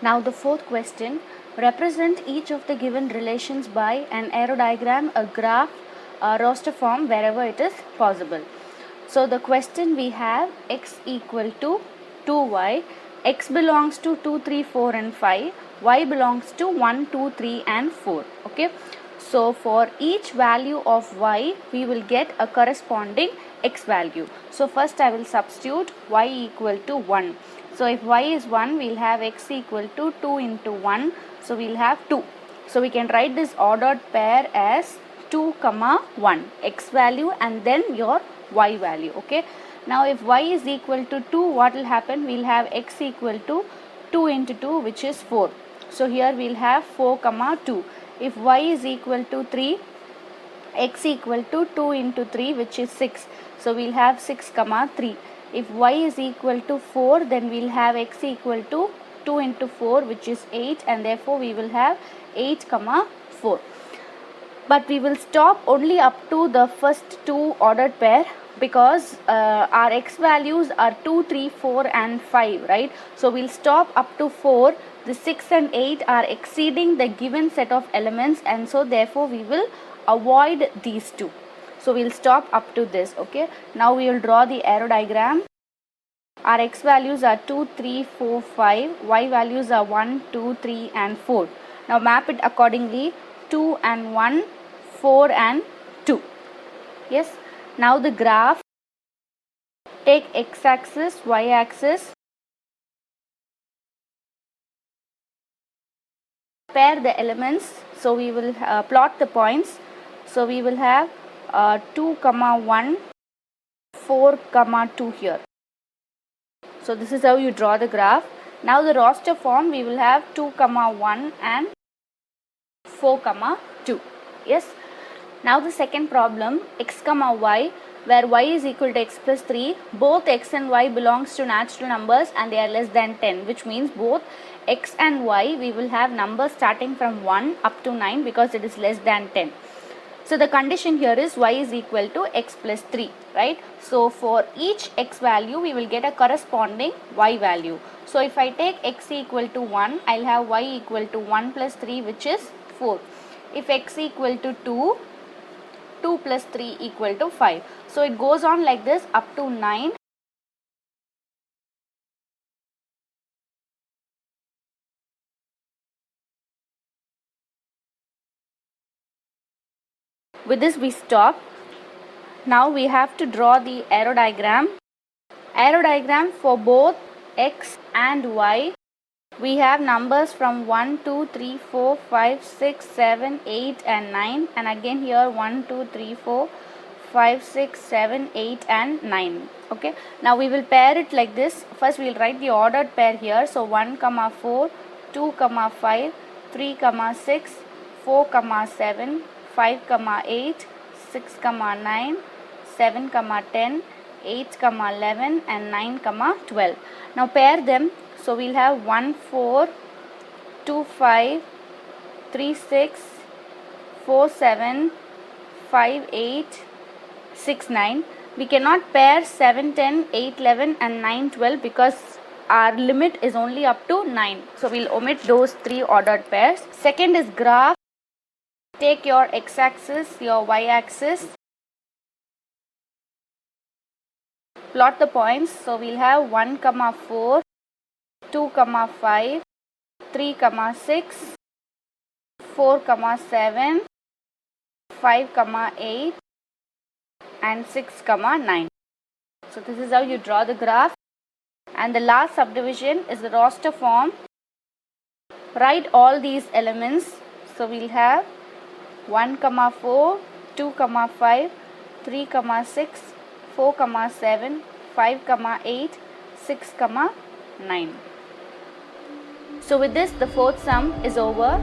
Now the fourth question, represent each of the given relations by an arrow diagram, a graph, a roster form wherever it is possible. So the question we have x equal to 2y, x belongs to 2, 3, 4 and 5, y belongs to 1, 2, 3 and 4. Okay. So for each value of y, we will get a corresponding x value. So first I will substitute y equal to 1. So if y is 1, we will have x equal to 2 into 1. So we will have 2. So we can write this ordered pair as 2, 1, x value and then your y value. Okay. Now if y is equal to 2, what will happen? We will have x equal to 2 into 2, which is 4. So here we will have 4, 2. If y is equal to 3, x equal to 2 into 3, which is 6. So we will have 6, 3. If y is equal to 4, then we will have x equal to 2 into 4, which is 8, and therefore we will have 8, 4. But we will stop only up to the first two ordered pair, because our x values are 2, 3, 4 and 5, right? So we'll stop up to 4. The 6 and 8 are exceeding the given set of elements, and so therefore we will avoid these two. So we'll stop up to this. Okay. Now we will draw the arrow diagram. Our x values are 2, 3, 4, 5. Y values are 1, 2, 3 and 4. Now map it accordingly. 2 and 1, 4 and 2. Yes. Now the graph. Take x-axis, y-axis. Pair the elements. So we will plot the points. So we will have 2, 1, 4, 2 here. So this is how you draw the graph. Now the roster form, we will have 2, 1 and 4, 2. Yes. Now the second problem, x, y, where y is equal to x plus 3. Both x and y belongs to natural numbers and they are less than 10, which means both x and y, we will have numbers starting from 1 up to 9 because it is less than 10. So the condition here is y is equal to x plus 3, right? So for each x value, we will get a corresponding y value. So if I take x equal to 1, I will have y equal to 1 plus 3, which is 4. If x equal to 2, 2 plus 3 equal to 5. So it goes on like this up to 9. With this we stop. Now we have to draw the arrow diagram. Arrow diagram for both x and y. We have numbers from 1, 2, 3, 4, 5, 6, 7, 8 and 9, and again here 1, 2, 3, 4, 5, 6, 7, 8 and 9. Okay. Now we will pair it like this. First we will write the ordered pair here. So 1, 4, 2, 5, 3, 6, 4, 7, 5, 8, 6, 9, 7, 10, 8, 11 and 9, 12. Now pair them. So we'll have 1, 4, 2, 5, 3, 6, 4, 7, 5, 8, 6, 9. We cannot pair 7, 10, 8, 11 and 9, 12 because our limit is only up to 9. So we'll omit those three ordered pairs. Second is graph. Take your x-axis, your y-axis. Plot the points. So we'll have 1, 4, 2, 5, 3, 6, 4, 7, 5, 8 and 6, 9. So this is how you draw the graph. And the last subdivision is the roster form. Write all these elements. So we'll have 1, 4, 2, 5, 3, 6, 4, 7, 5, 8, 6, 9. So with this, the fourth sum is over.